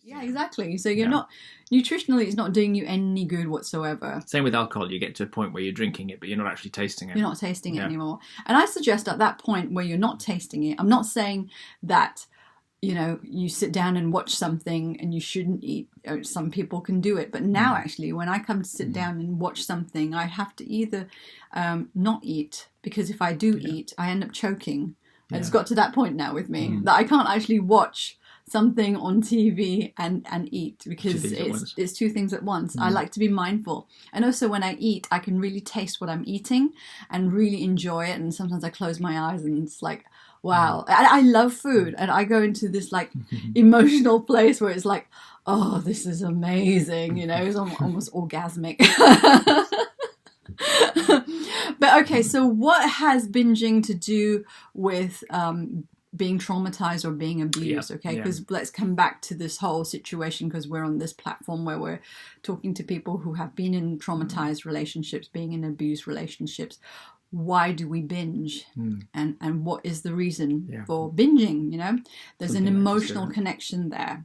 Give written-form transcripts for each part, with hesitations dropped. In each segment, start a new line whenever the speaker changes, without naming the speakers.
Yeah, exactly. So you're not, nutritionally, it's not doing you any good whatsoever.
Same with alcohol. You get to a point where you're drinking it, but you're not actually tasting it.
You're not tasting it anymore. And I suggest at that point where you're not tasting it, I'm not saying that, you sit down and watch something and you shouldn't eat. Some people can do it. But now, actually, when I come to sit down and watch something, I have to either not eat, because if I do eat, I end up choking. And it's got to that point now with me that I can't actually watch something on TV and eat, because it's two things at once. I like to be mindful. And also when I eat, I can really taste what I'm eating and really enjoy it. And sometimes I close my eyes and it's like, wow. I love food, and I go into this like emotional place where it's like, oh, this is amazing. It's almost orgasmic. But okay, so what has binging to do with being traumatized or being abused? Okay, because let's come back to this whole situation, because we're on this platform where we're talking to people who have been in traumatized relationships, being in abused relationships. Why do we binge? And what is the reason for binging? There's an emotional connection there.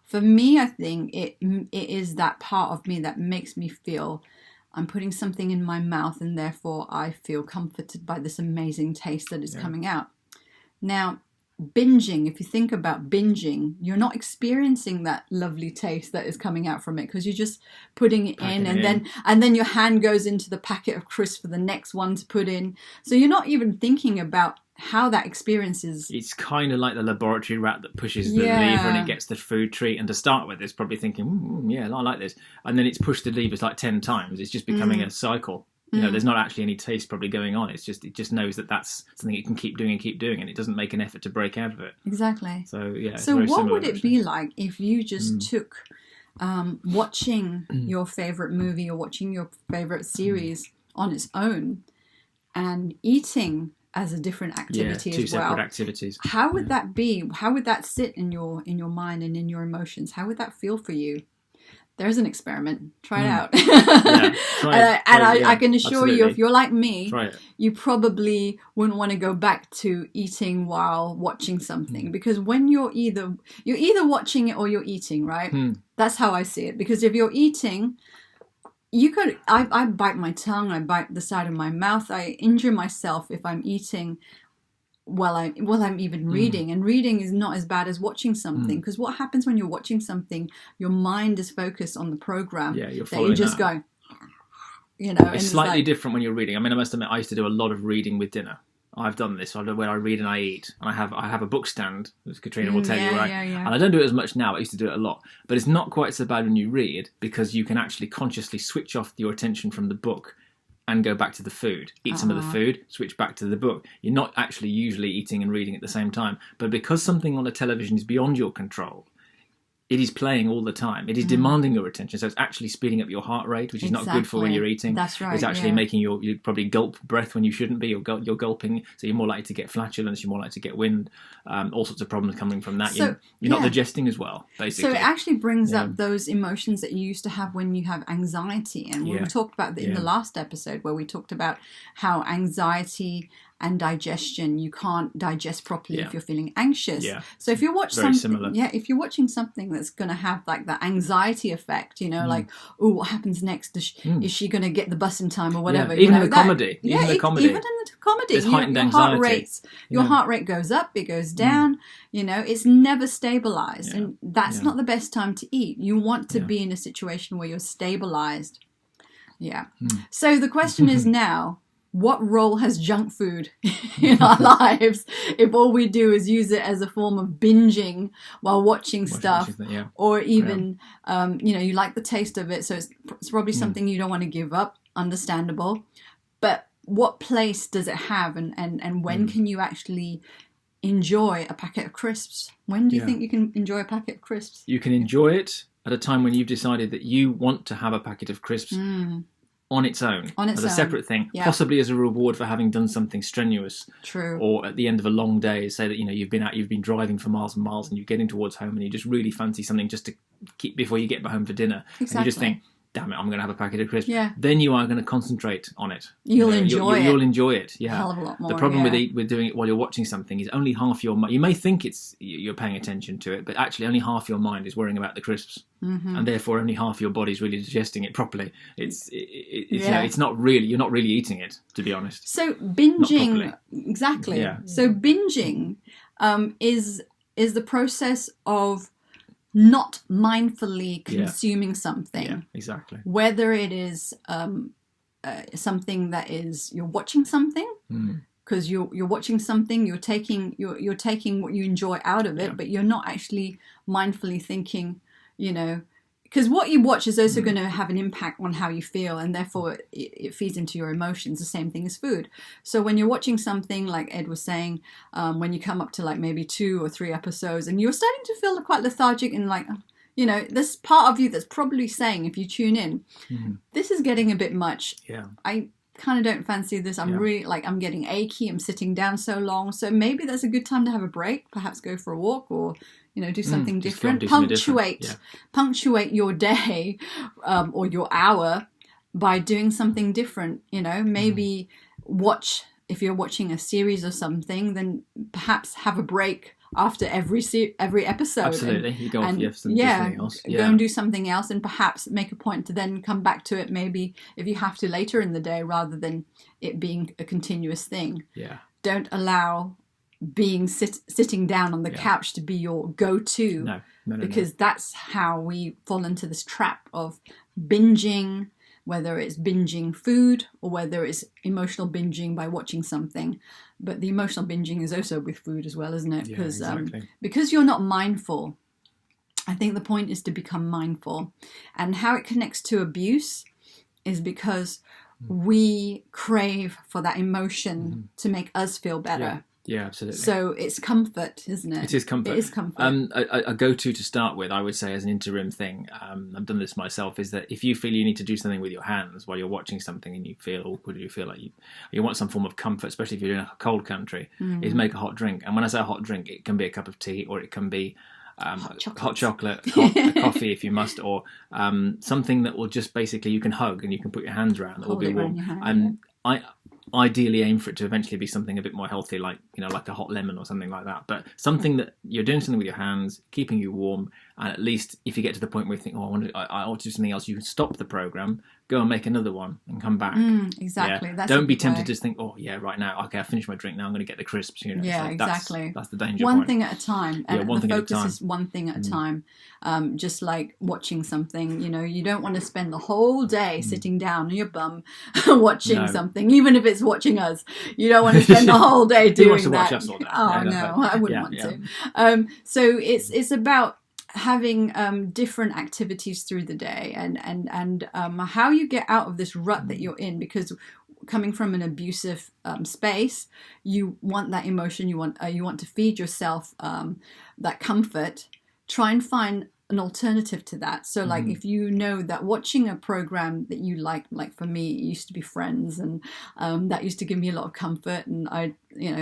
For me, I think it is that part of me that makes me feel I'm putting something in my mouth, and therefore I feel comforted by this amazing taste that is coming out. Now, binging, if you think about binging, you're not experiencing that lovely taste that is coming out from it, because you're just putting it in, and then your hand goes into the packet of crisps for the next one to put in. So you're not even thinking about how that experience is.
It's kind of like the laboratory rat that pushes the lever and it gets the food treat. And to start with, it's probably thinking, I like this. And then it's pushed the levers like 10 times. It's just becoming a cycle. There's not actually any taste probably going on. It just knows that that's something it can keep doing, and it doesn't make an effort to break out of it.
Exactly.
So
So what would it be like if you just took watching your favorite movie or watching your favorite series on its own and eating as a different activity as well?
Two separate activities.
How would that be? How would that sit in your mind and in your emotions? How would that feel for you? There's an experiment. Try it out. I can assure you, if you're like me, you probably wouldn't want to go back to eating while watching something, because when you're either watching it or you're eating, right? That's how I see it. Because if you're eating, I bite my tongue, I bite the side of my mouth, I injure myself if I'm eating while I'm even reading. And reading is not as bad as watching something, because what happens when you're watching something, your mind is focused on the program.
You're following
that you're just going,
it's slightly different when you're reading. I mean, I must admit, I used to do a lot of reading with dinner. I've done this where I read and I eat, and I have a book stand, as Katrina will tell you, right? And I don't do it as much now. I used to do it a lot, but it's not quite so bad when you read, because you can actually consciously switch off your attention from the book and go back to the food, eat some of the food, switch back to the book. You're not actually usually eating and reading at the same time. But because something on the television is beyond your control, it is playing all the time. It is demanding your attention. So it's actually speeding up your heart rate, which is not good for when you're eating.
That's right.
It's actually making you probably gulp breath when you shouldn't be. You're gulping, so you're more likely to get flatulence. You're more likely to get wind. All sorts of problems coming from that. So, you're not digesting as well, basically.
So it actually brings up those emotions that you used to have when you have anxiety. And we talked about that in the last episode, where we talked about how anxiety and digestion, you can't digest properly if you're feeling anxious. So if you watch if you're watching something that's going to have like that anxiety effect, like, oh, what happens next? Is she going to get the bus in time or whatever?
Even in the comedy.
Even in the comedy,
there's heightened anxiety.
Your heart rate goes up, it goes down. It's never stabilized, and that's not the best time to eat. You want to be in a situation where you're stabilized. So the question is now, what role has junk food in our lives if all we do is use it as a form of binging while watching stuff, or even, you like the taste of it, so it's probably something you don't want to give up, understandable. But what place does it have, and when can you actually enjoy a packet of crisps? When do you think you can enjoy a packet of crisps?
You can enjoy it at a time when you've decided that you want to have a packet of crisps on its own, as a separate thing, possibly as a reward for having done something strenuous.
True. Or
at the end of a long day, say that you've been driving for miles and miles, and you're getting towards home, and you just really fancy something just to keep before you get home for dinner.
Exactly.
And you just think, damn it, I'm going to have a packet of crisps.
Yeah.
Then you are going to concentrate on it.
You'll enjoy it.
You'll enjoy it. Yeah.
A hell of a lot more.
The problem with doing it while you're watching something is only half your mind. You may think you're paying attention to it, but actually only half your mind is worrying about the crisps, and therefore only half your body's really digesting it properly. It's not really. You're not really eating it, to be honest.
So binging, exactly. Yeah. So binging is the process of not mindfully consuming something.
Yeah, exactly.
Whether it is something that is you're watching something, because you're watching something, you're taking what you enjoy out of it, but you're not actually mindfully thinking, because what you watch is also going to have an impact on how you feel, and therefore it feeds into your emotions. The same thing as food. So when you're watching something, like Ed was saying, when you come up to like maybe 2 or 3 episodes and you're starting to feel quite lethargic and like, this part of you that's probably saying, if you tune in, this is getting a bit much.
Yeah.
I kind of don't fancy this. I'm really I'm getting achy. I'm sitting down so long. So maybe that's a good time to have a break, perhaps go for a walk or do something different. Punctuate your day or your hour by doing something different. Maybe watch, if you're watching a series or something, then perhaps have a break after every episode.
Absolutely. You go off, something else.
Go and do something else, and perhaps make a point to then come back to it maybe if you have to later in the day, rather than it being a continuous thing.
Yeah.
Don't allow being sitting down on the couch to be your go-to.
No,
because that's how we fall into this trap of binging, whether it's binging food or whether it's emotional binging by watching something. But the emotional binging is also with food as well, isn't it? Because because you're not mindful. I think the point is to become mindful. And how it connects to abuse is because we crave for that emotion to make us feel better.
Yeah, absolutely.
So it's comfort, isn't it?
It is comfort.
It is comfort.
A go-to to start with, I would say, as an interim thing, I've done this myself, is that if you feel you need to do something with your hands while you're watching something and you feel awkward, you feel like you want some form of comfort, especially if you're in a cold country, is make a hot drink. And when I say a hot drink, it can be a cup of tea, or it can be hot chocolate, a coffee if you must, or something that will just basically, you can hug and you can put your hands around that will be warm. And I ideally aim for it to eventually be something a bit more healthy, like like a hot lemon or something like that. But something that you're doing something with your hands, keeping you warm, and at least if you get to the point where you think, I want to do something else, you can stop the program, go and make another one, and come back.
Exactly.
Yeah. Don't be tempted to just think, right now, okay, I finished my drink, now I'm going to get the crisps.
Exactly.
That's the danger.
One
point.
thing at a time, and the focus is one thing at a time. Just like watching something, you don't want to spend the whole day sitting down on your bum watching something, even if it's watching us. You don't want to spend the whole day doing that.
To watch us all day.
I wouldn't want to. So it's about having different activities through the day, and how you get out of this rut that you're in, because coming from an abusive space, you want that emotion, you want to feed yourself that comfort. Try and find an alternative to that. So like if you know that watching a program that you like for me, it used to be Friends, and that used to give me a lot of comfort, and I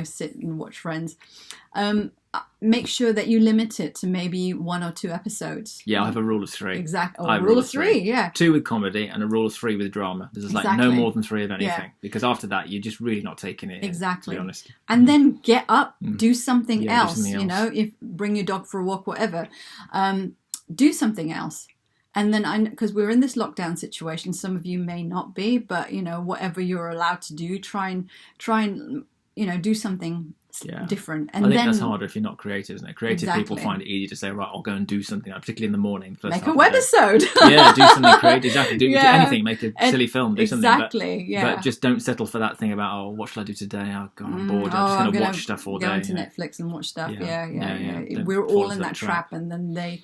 sit and watch Friends. Make sure that you limit it to maybe 1 or 2 episodes.
Yeah, I have a rule of 3.
Exactly. A rule of 3, yeah.
2 with comedy and a rule of 3 with drama. There's like no more than 3 of anything. Because after that, you're just really not taking it in, to be honest.
And then get up, do something else. If bring your dog for a walk, whatever. Do something else. And then because we're in this lockdown situation, some of you may not be, but whatever you're allowed to do, try and do something different. And
I think that's harder if you're not creative, isn't it? Creative people find it easy to say, right, I'll go and do something, particularly in the morning.
Make a webisode.
Do something creative. Exactly. Do anything. Make a silly film. Do something.
Exactly.
But just don't settle for that thing about, what shall I do today? Oh God, I'm bored. I'm just going to watch stuff all day.
Go into Netflix and watch stuff. We're all in that trap, and then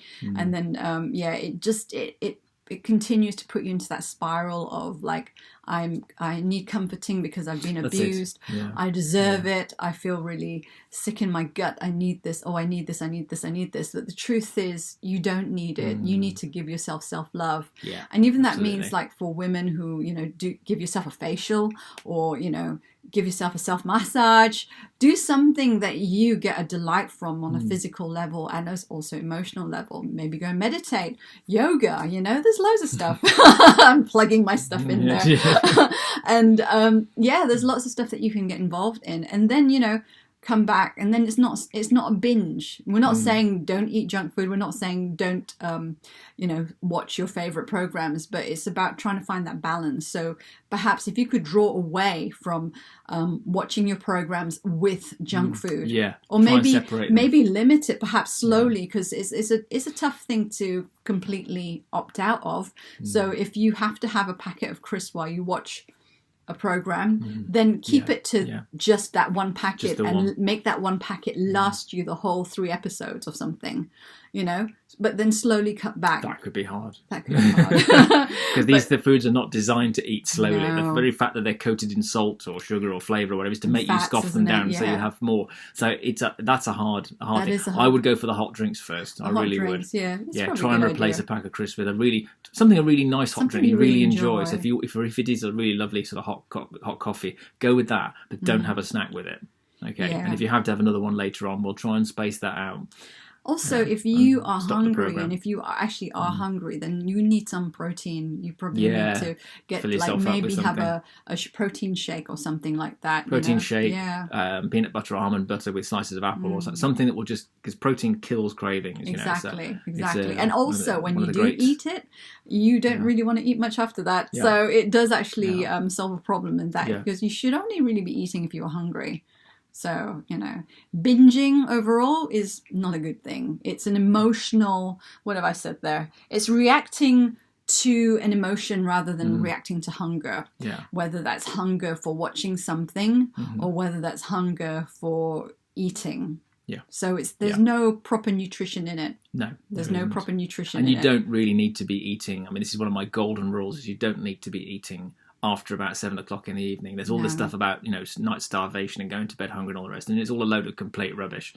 it continues to put you into that spiral of like, I need comforting because I've been abused. I deserve it. I feel really sick in my gut. I need this. Oh, I need this. I need this. I need this. But the truth is, you don't need it. You need to give yourself self-love.
Yeah,
and even that means, like, for women who, you know, do give yourself a facial, or, you know, give yourself a self-massage. Do something that you get a delight from on a physical level and also emotional level. Maybe go and meditate, yoga, you know, there's loads of stuff. I'm plugging my stuff in there. And there's lots of stuff that you can get involved in. And then, you know, come back, and then it's not a binge. We're not saying don't eat junk food. We're not saying don't you know, watch your favorite programs, but it's about trying to find that balance. So perhaps if you could draw away from watching your programs with junk food, or maybe limit it, perhaps slowly, because it's a tough thing to completely opt out of. So if you have to have a packet of crisps while you watch a program, then keep it to just that one packet, and make that one packet last you the whole 3 episodes or something, you know, but then slowly cut back.
That could be hard.
Because
the foods are not designed to eat slowly. No. The very fact that they're coated in salt or sugar or flavour or whatever is to make fats, you scoff them down, so you have more. So that's a hard thing. I would go for the hot drinks first. I really would.
Yeah,
try and replace a pack of crisps with a really nice hot drink you really enjoy. So if it is a really lovely sort of hot coffee, go with that, but don't have a snack with it. Okay, and if you have to have another one later on, we'll try and space that out.
Also, if you are hungry, and if you actually are hungry, then you need some protein. You probably need to get, like, maybe have a protein shake or something like that.
Protein shake, peanut butter, almond butter with slices of apple or something that will just, because protein kills cravings.
Exactly. And also, when you do eat it, you don't really want to eat much after that. Yeah. So it does actually solve a problem in that, because you should only really be eating if you are hungry. So, you know, binging overall is not a good thing. It's an emotional, what have I said there? It's reacting to an emotion rather than reacting to hunger.
Yeah.
Whether that's hunger for watching something or whether that's hunger for eating.
Yeah.
So there's no proper nutrition in it.
No.
There's no proper nutrition in it.
And you don't really need to be eating. I mean, this is one of my golden rules, is you don't need to be eating after about 7 o'clock in the evening. There's all this stuff about, you know, night starvation and going to bed hungry and all the rest, and it's all a load of complete rubbish.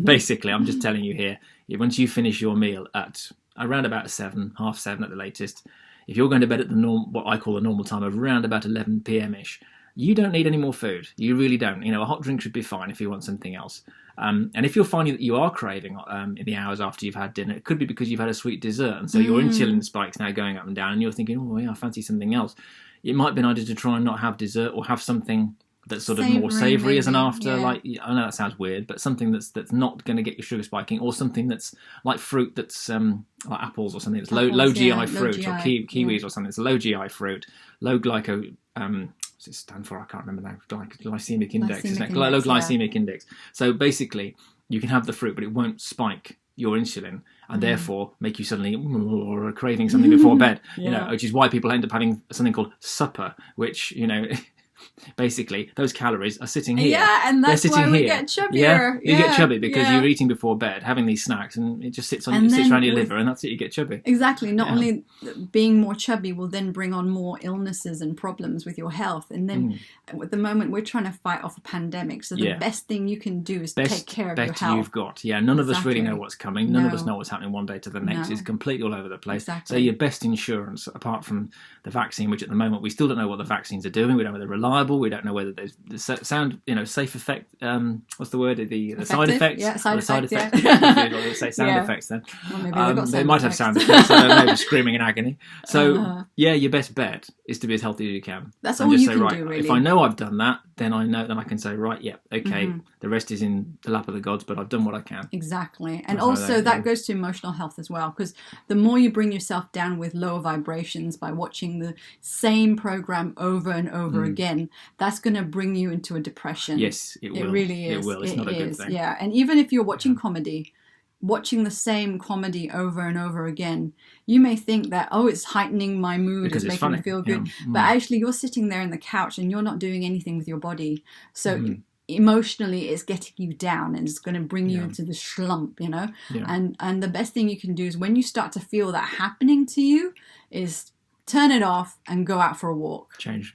Basically, I'm just telling you here, once you finish your meal at around about 7, half 7 at the latest, if you're going to bed at what I call the normal time of around about 11 p.m.ish, you don't need any more food. You really don't. You know, a hot drink should be fine if you want something else. And if you're finding that you are craving in the hours after you've had dinner, it could be because you've had a sweet dessert, and so your insulin spike's now going up and down, and you're thinking, oh, yeah, I fancy something else. It might be an idea to try and not have dessert, or have something that's sort of more savoury as an after. Yeah. Like, I know that sounds weird, but something that's not going to get your sugar spiking, or something that's like fruit that's like apples or something that's low GI fruit, or kiwis or something that's low GI fruit, low glyco. What's it stand for? I can't remember now. Glycemic index, isn't it? Low glycemic index. So basically, you can have the fruit, but it won't spike your insulin, and therefore make you suddenly or craving something before bed. You know, which is why people end up having something called supper, which, you know, basically those calories are sitting here.
Yeah, and that's why we get chubbier.
You get chubby because you're eating before bed, having these snacks, and it just sits around your liver, and that's it. You get chubby.
Exactly. Not only being more chubby will then bring on more illnesses and problems with your health, and then at the moment we're trying to fight off a pandemic. So the best thing you can do is take care of your health.
You've got. Yeah, none of us really know what's coming. None of us know what's happening one day to the next. It's completely all over the place.
Exactly.
So your best insurance, apart from the vaccine, which at the moment we still don't know what the vaccines are doing. We don't know whether they're reliable. We don't know whether there's the sound, you know, safe effect. What's the word? The side effects.
Yeah, side effects.
Yeah. Say sound effects then.
Well,
they might have sound effects. I don't know, screaming in agony. So your best bet is to be as healthy as you can.
That's all you can do, really.
If I know I've done that, then I can say, right, okay, the rest is in the lap of the gods, but I've done what I can.
Exactly. And also that goes to emotional health as well, because the more you bring yourself down with lower vibrations by watching the same program over and over again, that's going to bring you into a depression.
Yes, it will.
It really is.
It will. It's not a good thing.
Yeah, and even if you're watching comedy, watching the same comedy over and over again, you may think that, it's heightening my mood,
because
it's making me feel good. But actually you're sitting there in the couch and you're not doing anything with your body. So emotionally it's getting you down, and it's going to bring you into the slump, you know. And the best thing you can do is, when you start to feel that happening to you, is turn it off and go out for a walk.
Change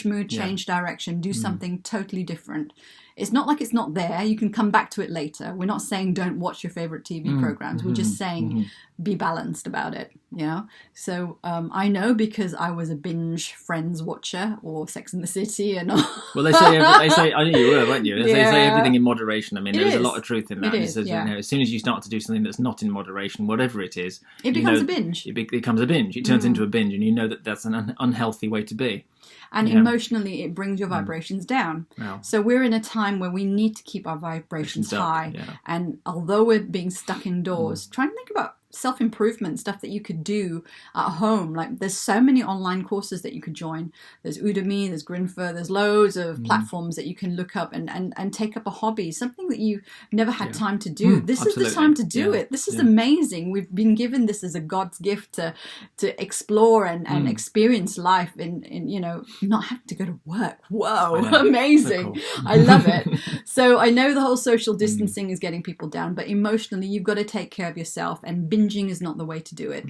Mood, change direction, do something totally different. It's not like it's not there. You can come back to it later. We're not saying don't watch your favorite TV programs. We're just saying be balanced about it, you know? So I know because I was a binge Friends watcher or Sex and the City and all.
Well, they say, I knew you were, weren't you? They say everything in moderation. I mean, there's a lot of truth in that. It says, you know, as soon as you start to do something that's not in moderation, whatever it is,
it becomes a binge.
It becomes a binge. It turns into a binge, and you know that that's an unhealthy way to be.
And emotionally, it brings your vibrations down. Wow. So we're in a time where we need to keep our vibrations high. Yeah. And although we're being stuck indoors, try and think about self-improvement stuff that you could do at home. Like there's so many online courses that you could join. There's Udemy, there's Grinfer, there's loads of platforms that you can look up and take up a hobby, something that you never had time to do. This is the time to do it. This is amazing. We've been given this as a God's gift to explore and experience life in you know, not having to go to work. Whoa, amazing. So cool. I love it. So I know the whole social distancing is getting people down, but emotionally you've got to take care of yourself, and binging is not the way to do it.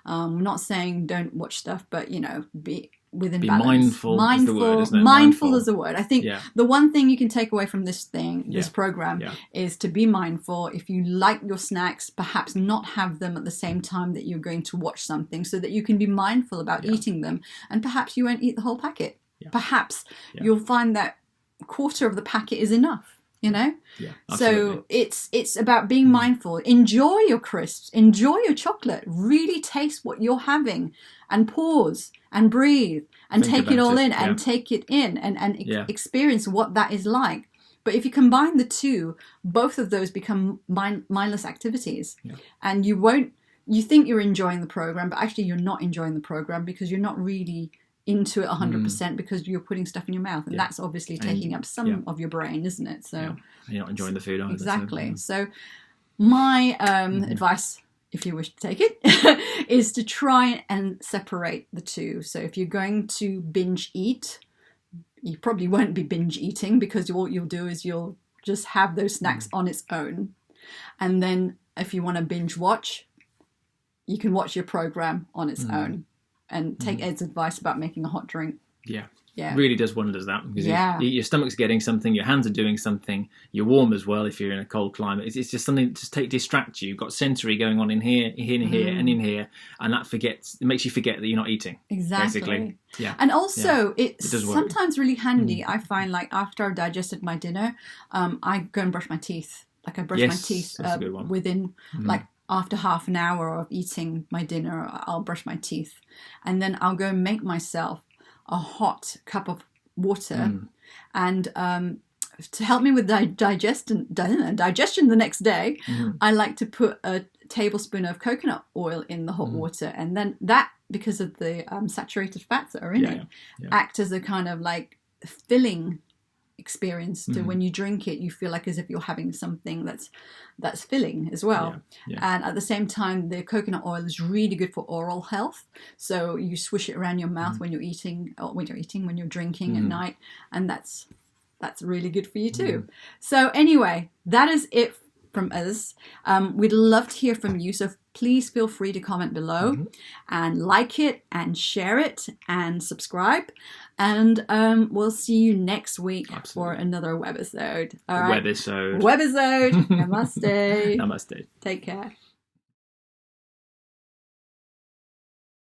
I'm not saying don't watch stuff, but you know, be within balance.
Mindful is the word, isn't it?
Mindful is the word. I think the one thing you can take away from this program is to be mindful. If you like your snacks, perhaps not have them at the same time that you're going to watch something, so that you can be mindful about eating them, and perhaps you won't eat the whole packet. Perhaps you'll find that a quarter of the packet is enough. You know, so it's about being mindful. Enjoy your crisps, enjoy your chocolate. Really taste what you're having, and pause and breathe and take it all in and take it in and experience what that is like. But if you combine the two, both of those become mindless activities, and you think you're enjoying the program, but actually you're not enjoying the program because you're not really into it 100% because you're putting stuff in your mouth, and that's obviously taking up some of your brain, isn't it? So
you're not enjoying the food either.
Exactly. So my advice, if you wish to take it, is to try and separate the two. So if you're going to binge eat, you probably won't be binge eating, because all you'll do is you'll just have those snacks on its own. And then if you want to binge watch, you can watch your program on its own. And take Ed's advice about making a hot drink. Yeah.
Really does wonders, that. Because your stomach's getting something, your hands are doing something, you're warm as well if you're in a cold climate. It's just something to distract you. You've got sensory going on in here, and in here, and it makes you forget that you're not eating.
Exactly.
Basically. Yeah.
And also, it's sometimes really handy. I find, like, after I've digested my dinner, I go and brush my teeth. Like, I brush my teeth within, like, after half an hour of eating my dinner, I'll brush my teeth, and then I'll go and make myself a hot cup of water, and to help me with digestion the next day, I like to put a tablespoon of coconut oil in the hot water, and then that, because of the saturated fats that are in it, act as a kind of like filling experience to when you drink it, you feel like as if you're having something that's filling as well. And at the same time, the coconut oil is really good for oral health, so you swish it around your mouth when you're eating, or when you're drinking at night, and that's really good for you too. So anyway, that is it from us. We'd love to hear from you, so please feel free to comment below and like it and share it and subscribe, and we'll see you next week for another webisode. All right. Webisode. Namaste.
Namaste.
Take care.